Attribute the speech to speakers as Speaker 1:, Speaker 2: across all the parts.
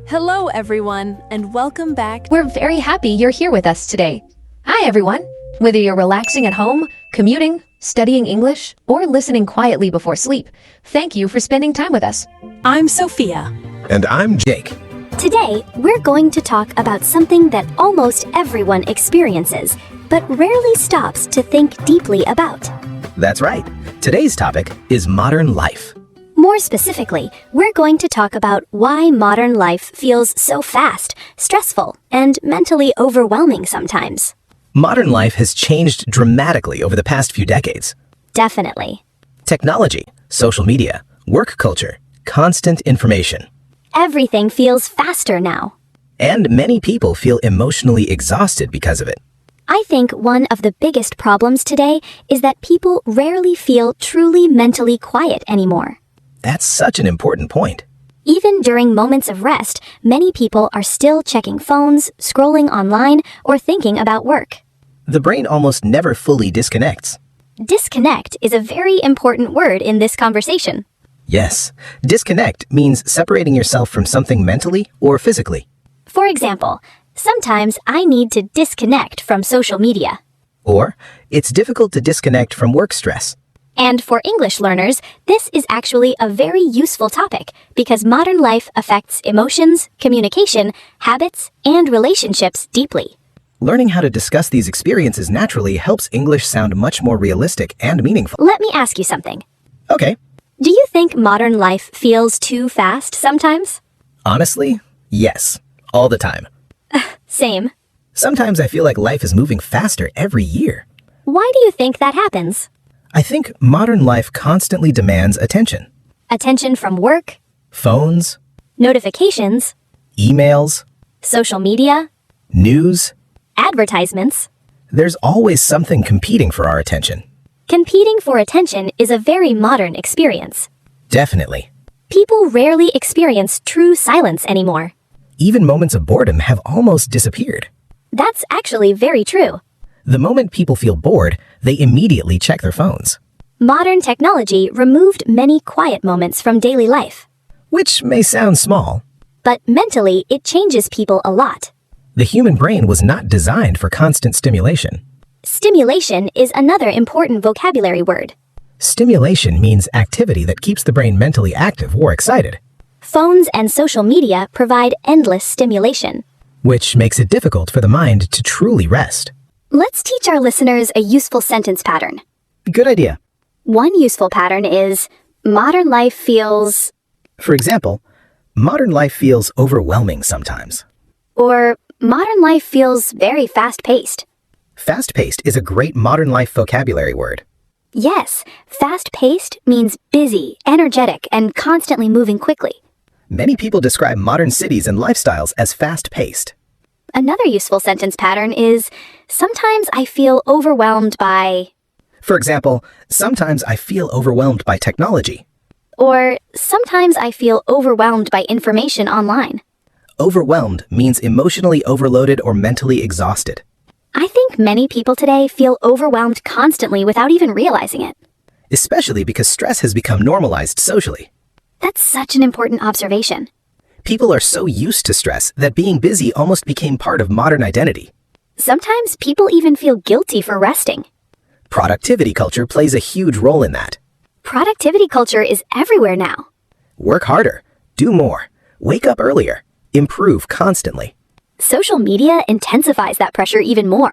Speaker 1: Hello, everyone, and welcome back.
Speaker 2: We're very happy you're here with us today. Hi, everyone. Whether you're relaxing at home, commuting, studying English, or listening quietly before sleep, thank you for spending time with us.
Speaker 1: I'm Sophia.
Speaker 3: And I'm Jake.
Speaker 4: Today, we're going to talk about something that almost everyone experiences, but rarely stops to think deeply about.
Speaker 5: That's right. Today's topic is modern life.
Speaker 4: More specifically, we're going to talk about why modern life feels so fast, stressful, and mentally overwhelming sometimes.
Speaker 5: Modern life has changed dramatically over the past few decades.
Speaker 4: Definitely.
Speaker 5: Technology, social media, work culture, constant information.
Speaker 4: Everything feels faster now.
Speaker 5: And many people feel emotionally exhausted because of it.
Speaker 4: I think one of the biggest problems today is that people rarely feel truly mentally quiet anymore.
Speaker 5: That's such an important point.
Speaker 4: Even during moments of rest, many people are still checking phones, scrolling online, or thinking about work.
Speaker 5: The brain almost never fully disconnects.
Speaker 4: Disconnect is a very important word in this conversation.
Speaker 5: Yes, disconnect means separating yourself from something mentally or physically.
Speaker 4: For example, sometimes I need to disconnect from social media.
Speaker 5: Or it's difficult to disconnect from work stress.
Speaker 4: And for English learners, this is actually a very useful topic because modern life affects emotions, communication, habits, and relationships deeply.
Speaker 5: Learning how to discuss these experiences naturally helps English sound much more realistic and meaningful.
Speaker 4: Let me ask you something.
Speaker 5: Okay.
Speaker 4: Do you think modern life feels too fast sometimes?
Speaker 5: Honestly, yes. All the time.
Speaker 4: Same.
Speaker 5: Sometimes I feel like life is moving faster every year.
Speaker 4: Why do you think that happens?
Speaker 5: I think modern life constantly demands attention.
Speaker 4: Attention from work,
Speaker 5: Phones,
Speaker 4: notifications,
Speaker 5: emails,
Speaker 4: social media,
Speaker 5: news.
Speaker 4: advertisements.
Speaker 5: There's always something competing for our attention.
Speaker 4: Competing for attention is a very modern experience.
Speaker 5: Definitely.
Speaker 4: People rarely experience true silence anymore.
Speaker 5: Even moments of boredom have almost disappeared.
Speaker 4: That's actually very true.
Speaker 5: The moment people feel bored, they immediately check their phones.
Speaker 4: Modern technology removed many quiet moments from daily life.
Speaker 5: Which may sound small.
Speaker 4: But mentally, it changes people a lot.
Speaker 5: The human brain was not designed for constant stimulation.
Speaker 4: Stimulation is another important vocabulary word.
Speaker 5: Stimulation means activity that keeps the brain mentally active or excited,
Speaker 4: Phones and social media provide endless stimulation.
Speaker 5: which makes it difficult for the mind to truly rest.
Speaker 4: Let's teach our listeners a useful sentence pattern.
Speaker 5: Good idea.
Speaker 4: One useful pattern is, modern life feels,
Speaker 5: For example, modern life feels overwhelming sometimes.
Speaker 4: or modern life feels very fast-paced.
Speaker 5: Fast-paced is a great modern life vocabulary word.
Speaker 4: Yes, fast-paced means busy, energetic, and constantly moving quickly.
Speaker 5: Many people describe modern cities and lifestyles as fast-paced.
Speaker 4: Another useful sentence pattern is, sometimes I feel overwhelmed by,
Speaker 5: For example, sometimes I feel overwhelmed by technology.
Speaker 4: or sometimes I feel overwhelmed by information online.
Speaker 5: Overwhelmed means emotionally overloaded or mentally exhausted.
Speaker 4: I think many people today feel overwhelmed constantly without even realizing it.
Speaker 5: Especially because stress has become normalized socially.
Speaker 4: That's such an important observation.
Speaker 5: People are so used to stress that being busy almost became part of modern identity.
Speaker 4: Sometimes people even feel guilty for resting.
Speaker 5: Productivity culture plays a huge role in that.
Speaker 4: Productivity culture is everywhere now.
Speaker 5: Work harder, do more, wake up earlier, improve constantly.
Speaker 4: Social media intensifies that pressure even more.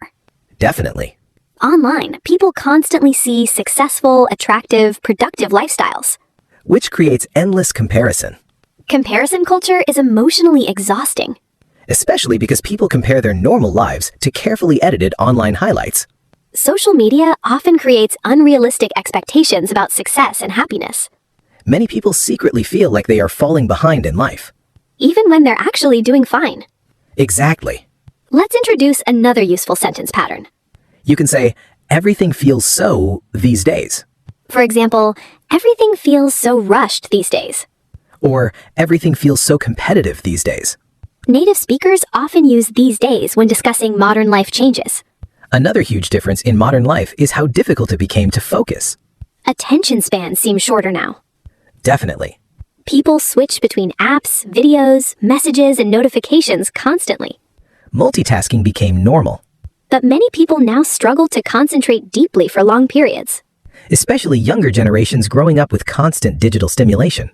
Speaker 5: Definitely.
Speaker 4: Online, people constantly see successful, attractive, productive lifestyles.
Speaker 5: Which creates endless comparison.
Speaker 4: Comparison culture is emotionally exhausting.
Speaker 5: Especially because people compare their normal lives to carefully edited online highlights.
Speaker 4: Social media often creates unrealistic expectations about success and happiness,
Speaker 5: Many people secretly feel like they are falling behind in life.
Speaker 4: even when they're actually doing fine.
Speaker 5: Exactly.
Speaker 4: Let's introduce another useful sentence pattern.
Speaker 5: You can say, everything feels so these days.
Speaker 4: For example, everything feels so rushed these days.
Speaker 5: Or everything feels so competitive these days.
Speaker 4: Native speakers often use these days when discussing modern life changes.
Speaker 5: Another huge difference in modern life is how difficult it became to focus.
Speaker 4: Attention spans seem shorter now.
Speaker 5: Definitely.
Speaker 4: People switch between apps, videos, messages, and notifications constantly.
Speaker 5: Multitasking became normal,
Speaker 4: But many people now struggle to concentrate deeply for long periods.
Speaker 5: especially younger generations growing up with constant digital stimulation.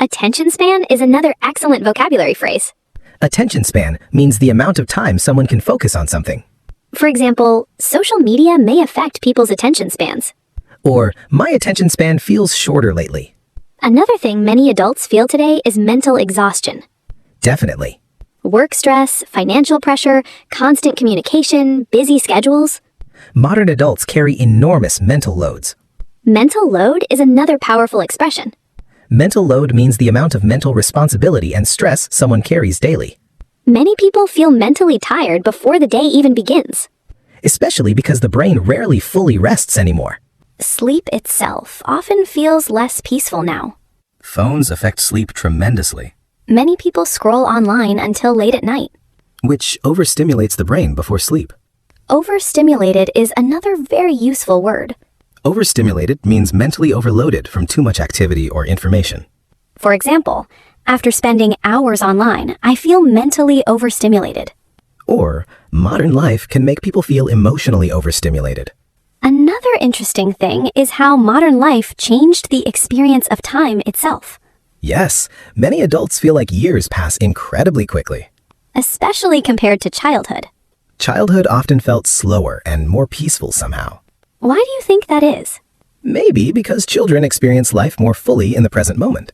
Speaker 4: Attention span is another excellent vocabulary phrase.
Speaker 5: Attention span means the amount of time someone can focus on something.
Speaker 4: For example, social media may affect people's attention spans.
Speaker 5: Or, my attention span feels shorter lately.
Speaker 4: Another thing many adults feel today is mental exhaustion.
Speaker 5: Definitely.
Speaker 4: Work stress, financial pressure, constant communication, busy schedules.
Speaker 5: Modern adults carry enormous mental loads.
Speaker 4: Mental load is another powerful expression.
Speaker 5: Mental load means the amount of mental responsibility and stress someone carries daily,
Speaker 4: Many people feel mentally tired before the day even begins.
Speaker 5: especially because the brain rarely fully rests anymore.
Speaker 4: Sleep itself often feels less peaceful now.
Speaker 5: Phones affect sleep tremendously,
Speaker 4: Many people scroll online until late at night.
Speaker 5: which overstimulates the brain before sleep.
Speaker 4: Overstimulated is another very useful word.
Speaker 5: Overstimulated means mentally overloaded from too much activity or information.
Speaker 4: For example, after spending hours online, I feel mentally overstimulated.
Speaker 5: Or, modern life can make people feel emotionally overstimulated.
Speaker 4: Another interesting thing is how modern life changed the experience of time itself,
Speaker 5: Yes, many adults feel like years pass incredibly quickly.
Speaker 4: especially compared to childhood.
Speaker 5: Childhood often felt slower and more peaceful somehow.
Speaker 4: Why do you think that is?
Speaker 5: Maybe because children experience life more fully in the present moment.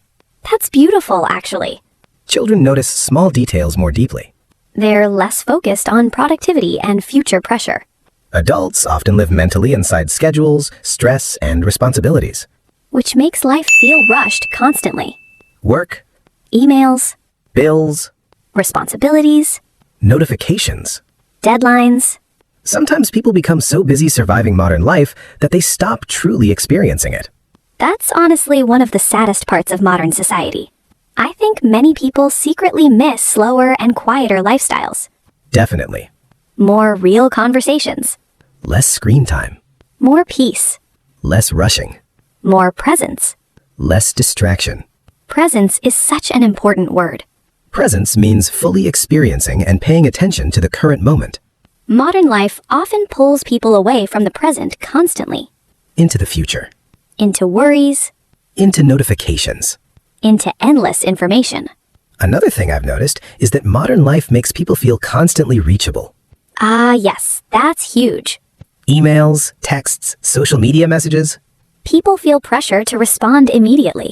Speaker 4: That's beautiful, actually.
Speaker 5: Children notice small details more deeply.
Speaker 4: They're less focused on productivity and future pressure.
Speaker 5: Adults often live mentally inside schedules, stress, and responsibilities.
Speaker 4: Which makes life feel rushed constantly.
Speaker 5: Work,
Speaker 4: Emails,
Speaker 5: bills,
Speaker 4: responsibilities,
Speaker 5: notifications.
Speaker 4: deadlines.
Speaker 5: Sometimes people become so busy surviving modern life that they stop truly experiencing it.
Speaker 4: That's honestly one of the saddest parts of modern society. I think many people secretly miss slower and quieter lifestyles.
Speaker 5: Definitely.
Speaker 4: More real conversations.
Speaker 5: Less screen time,
Speaker 4: More peace.
Speaker 5: less rushing,
Speaker 4: More presence.
Speaker 5: less distraction.
Speaker 4: Presence is such an important word.
Speaker 5: Presence means fully experiencing and paying attention to the current moment,
Speaker 4: Modern life often pulls people away from the present constantly.
Speaker 5: into the future,
Speaker 4: Into worries,
Speaker 5: into notifications.
Speaker 4: into endless information.
Speaker 5: Another thing I've noticed is that modern life makes people feel constantly reachable.
Speaker 4: Ah, yes, that's huge.
Speaker 5: Emails, texts, social media messages,
Speaker 4: People feel pressure to respond immediately.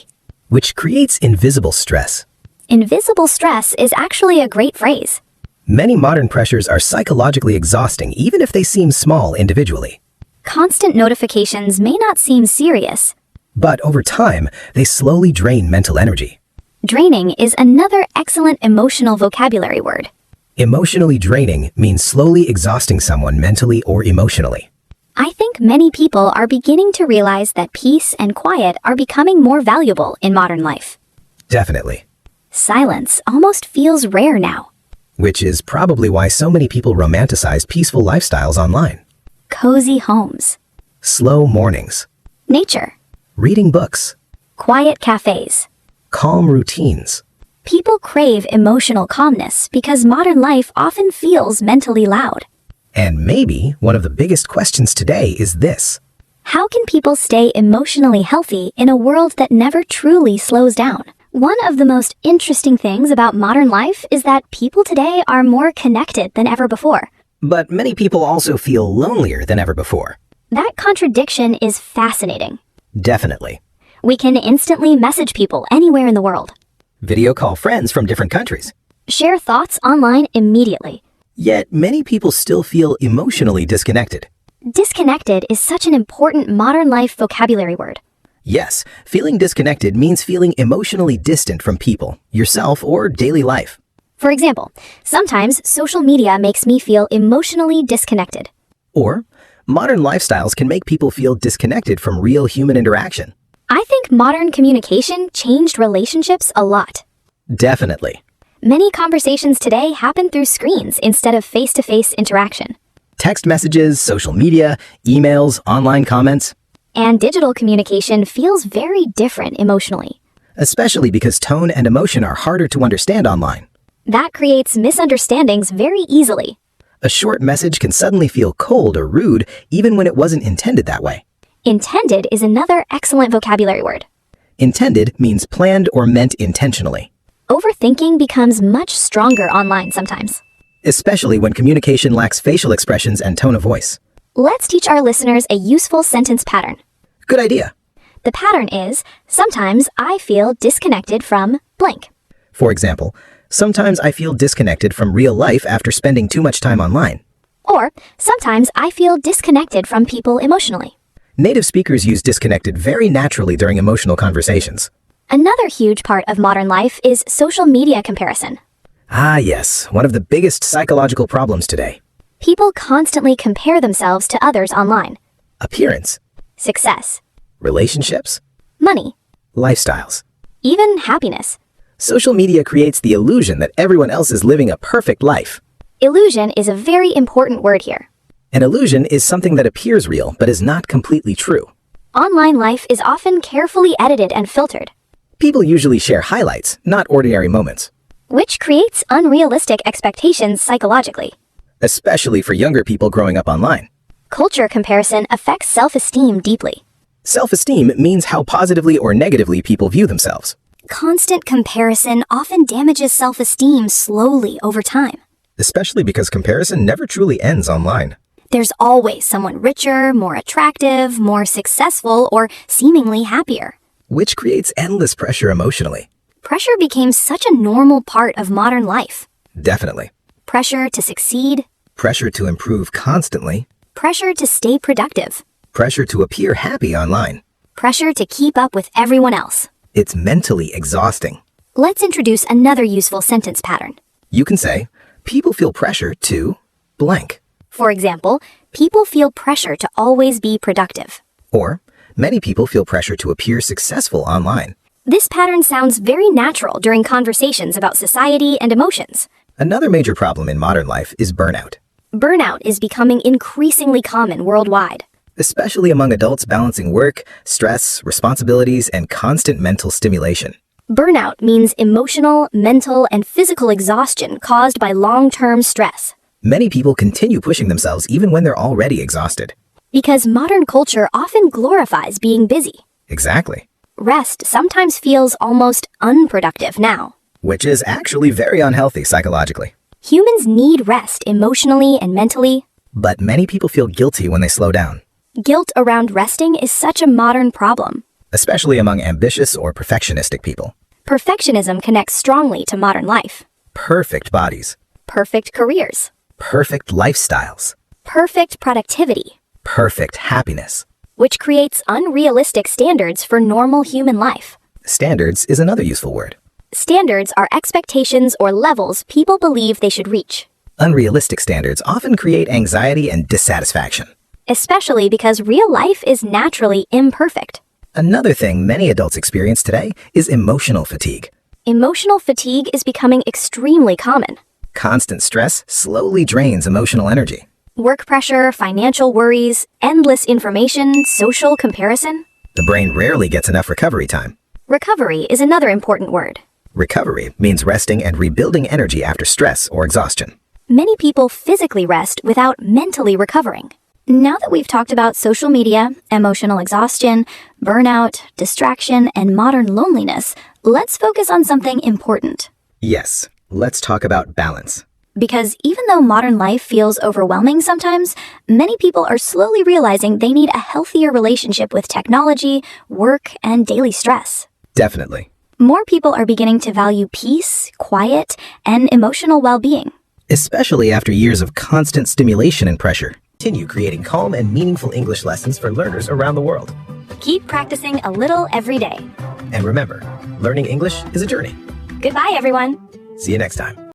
Speaker 5: which creates invisible stress.
Speaker 4: Invisible stress is actually a great phrase.
Speaker 5: Many modern pressures are psychologically exhausting even if they seem small individually.
Speaker 4: Constant notifications may not seem serious.
Speaker 5: But over time, they slowly drain mental energy.
Speaker 4: Draining is another excellent emotional vocabulary word.
Speaker 5: Emotionally draining means slowly exhausting someone mentally or emotionally.
Speaker 4: I think many people are beginning to realize that peace and quiet are becoming more valuable in modern life.
Speaker 5: Definitely.
Speaker 4: Silence almost feels rare now.
Speaker 5: Which is probably why so many people romanticize peaceful lifestyles online.
Speaker 4: Cozy homes.
Speaker 5: Slow mornings,
Speaker 4: Nature.
Speaker 5: reading books,
Speaker 4: Quiet cafes.
Speaker 5: calm routines.
Speaker 4: People crave emotional calmness because modern life often feels mentally loud.
Speaker 5: And maybe one of the biggest questions today is this.
Speaker 4: How can people stay emotionally healthy in a world that never truly slows down? One of the most interesting things about modern life is that people today are more connected than ever before.
Speaker 5: But many people also feel lonelier than ever before.
Speaker 4: That contradiction is fascinating.
Speaker 5: Definitely.
Speaker 4: We can instantly message people anywhere in the world,
Speaker 5: Video call friends from different countries.
Speaker 4: share thoughts online immediately.
Speaker 5: Yet many people still feel emotionally disconnected.
Speaker 4: Disconnected is such an important modern life vocabulary word.
Speaker 5: Yes, feeling disconnected means feeling emotionally distant from people, yourself, or daily life.
Speaker 4: For example, sometimes social media makes me feel emotionally disconnected.
Speaker 5: Or, modern lifestyles can make people feel disconnected from real human interaction.
Speaker 4: I think modern communication changed relationships a lot.
Speaker 5: Definitely.
Speaker 4: Many conversations today happen through screens instead of face-to-face interaction.
Speaker 5: Text messages, social media, emails, online comments.
Speaker 4: And digital communication feels very different emotionally.
Speaker 5: Especially because tone and emotion are harder to understand online.
Speaker 4: That creates misunderstandings very easily.
Speaker 5: A short message can suddenly feel cold or rude even when it wasn't intended that way.
Speaker 4: Intended is another excellent vocabulary word.
Speaker 5: Intended means planned or meant intentionally.
Speaker 4: Overthinking becomes much stronger online sometimes.
Speaker 5: Especially when communication lacks facial expressions and tone of voice.
Speaker 4: Let's teach our listeners a useful sentence pattern.
Speaker 5: Good idea.
Speaker 4: The pattern is, sometimes I feel disconnected from blank.
Speaker 5: For example, sometimes I feel disconnected from real life after spending too much time online.
Speaker 4: Or, sometimes I feel disconnected from people emotionally.
Speaker 5: Native speakers use disconnected very naturally during emotional conversations.
Speaker 4: Another huge part of modern life is social media comparison.
Speaker 5: Ah, yes, one of the biggest psychological problems today.
Speaker 4: People constantly compare themselves to others online.
Speaker 5: Appearance,
Speaker 4: Success,
Speaker 5: relationships,
Speaker 4: money,
Speaker 5: lifestyles.
Speaker 4: even happiness.
Speaker 5: Social media creates the illusion that everyone else is living a perfect life.
Speaker 4: Illusion is a very important word here.
Speaker 5: An illusion is something that appears real but is not completely true.
Speaker 4: Online life is often carefully edited and filtered,
Speaker 5: People usually share highlights, not ordinary moments.
Speaker 4: which creates unrealistic expectations psychologically.
Speaker 5: Especially for younger people growing up online.
Speaker 4: Culture comparison affects self-esteem deeply.
Speaker 5: Self-esteem means how positively or negatively people view themselves.
Speaker 4: Constant comparison often damages self-esteem slowly over time.
Speaker 5: Especially because comparison never truly ends online.
Speaker 4: There's always someone richer, more attractive, more successful, or seemingly happier.
Speaker 5: Which creates endless pressure emotionally.
Speaker 4: Pressure became such a normal part of modern life.
Speaker 5: Definitely.
Speaker 4: Pressure to succeed,
Speaker 5: Pressure to improve constantly.
Speaker 4: pressure to stay productive,
Speaker 5: Pressure to appear happy online.
Speaker 4: pressure to keep up with everyone else.
Speaker 5: It's mentally exhausting.
Speaker 4: Let's introduce another useful sentence pattern.
Speaker 5: You can say, people feel pressure to blank.
Speaker 4: For example, people feel pressure to always be productive.
Speaker 5: Or, many people feel pressure to appear successful online.
Speaker 4: This pattern sounds very natural during conversations about society and emotions.
Speaker 5: Another major problem in modern life is burnout.
Speaker 4: Burnout is becoming increasingly common worldwide.
Speaker 5: Especially among adults balancing work, stress, responsibilities, and constant mental stimulation.
Speaker 4: Burnout means emotional, mental, and physical exhaustion caused by long-term stress.
Speaker 5: Many people continue pushing themselves even when they're already exhausted.
Speaker 4: Because modern culture often glorifies being busy.
Speaker 5: Exactly.
Speaker 4: Rest sometimes feels almost unproductive now.
Speaker 5: Which is actually very unhealthy psychologically.
Speaker 4: Humans need rest emotionally and mentally.
Speaker 5: But many people feel guilty when they slow down.
Speaker 4: Guilt around resting is such a modern problem.
Speaker 5: Especially among ambitious or perfectionistic people.
Speaker 4: Perfectionism connects strongly to modern life.
Speaker 5: Perfect bodies.
Speaker 4: Perfect careers.
Speaker 5: Perfect lifestyles.
Speaker 4: Perfect productivity.
Speaker 5: Perfect happiness.
Speaker 4: Which creates unrealistic standards for normal human life.
Speaker 5: Standards is another useful word.
Speaker 4: Standards are expectations or levels people believe they should reach.
Speaker 5: Unrealistic standards often create anxiety and dissatisfaction.
Speaker 4: Especially because real life is naturally imperfect.
Speaker 5: Another thing many adults experience today is emotional fatigue.
Speaker 4: Emotional fatigue is becoming extremely common.
Speaker 5: Constant stress slowly drains emotional energy.
Speaker 4: Work pressure, financial worries, endless information, social comparison.
Speaker 5: The brain rarely gets enough recovery time.
Speaker 4: Recovery is another important word.
Speaker 5: Recovery means resting and rebuilding energy after stress or exhaustion.
Speaker 4: Many people physically rest without mentally recovering. Now that we've talked about social media, emotional exhaustion, burnout, distraction, and modern loneliness, let's focus on something important.
Speaker 5: Yes, let's talk about balance.
Speaker 4: Because even though modern life feels overwhelming sometimes, many people are slowly realizing they need a healthier relationship with technology, work, and daily stress.
Speaker 5: Definitely.
Speaker 4: More people are beginning to value peace, quiet, and emotional well-being.
Speaker 5: Especially after years of constant stimulation and pressure. Continue creating calm and meaningful English lessons for learners around the world.
Speaker 4: Keep practicing a little every day.
Speaker 5: And remember, learning English is a journey.
Speaker 4: Goodbye, everyone.
Speaker 5: See you next time.